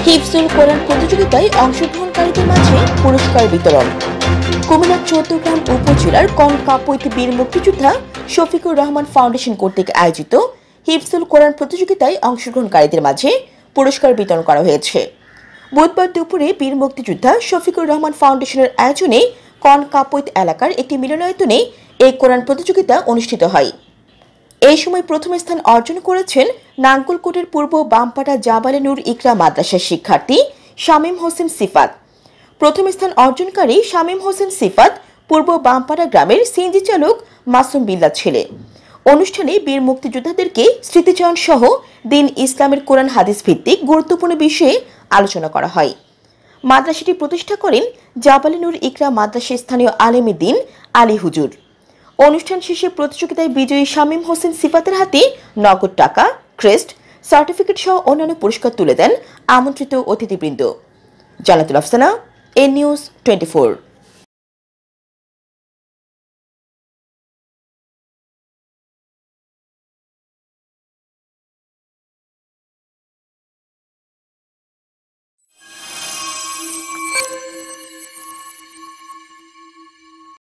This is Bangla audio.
হিফজুল কোরআন প্রতিযোগিতায় অংশগ্রহণকারীদের মাঝে পুরস্কার বিতরণ। কুমিল্লা চৌদ্দগ্রাম উপজেলার কনকাপৈত বীর মুক্তিযোদ্ধা শফিকুর রহমান ফাউন্ডেশন কর্তৃক আয়োজিত হিফজুল কোরআন প্রতিযোগিতায় অংশগ্রহণকারীদের মাঝে পুরস্কার বিতরণ করা হয়েছে। বুধবার দুপুরে বীর মুক্তিযোদ্ধা শফিকুর রহমান ফাউন্ডেশনের আয়োজনে কনকাপৈত এলাকার একটি মিলনায়তনে এই কোরআন প্রতিযোগিতা অনুষ্ঠিত হয়। এই সময় প্রথম স্থান অর্জন করেছেন নাঙ্গলকোটের পূর্ব বামপাড়া জাবালে নূর ইকরা মাদ্রাসার শিক্ষার্থী শামীম হোসেন সিফাত। প্রথম স্থান অর্জনকারী শামীম হোসেন সিফাত পূর্ব বামপাড়া গ্রামের সিএনজি চালক মাসুম বিল্লাহ ছেলে। অনুষ্ঠানে বীর মুক্তিযোদ্ধাদেরকে স্মৃতিচারণ সহ দিন ইসলামের কোরআন হাদিস ভিত্তিক গুরুত্বপূর্ণ বিষয়ে আলোচনা করা হয়। মাদ্রাসাটি প্রতিষ্ঠা করেন জাবালে নূর ইকরা মাদ্রাসার স্থানীয় আলেমে দ্বীন আলী হুজুর। অনুষ্ঠান শেষে প্রতিযোগিতায় বিজয়ী শামীম হোসেন সিফাতের হাতে নগদ টাকা, ক্রেস্ট, সার্টিফিকেট সহ অন্যান্য পুরস্কার তুলে দেন আমন্ত্রিত অতিথিবৃন্দ। জান্নাতুল আফসানা, এ নিউজ 24।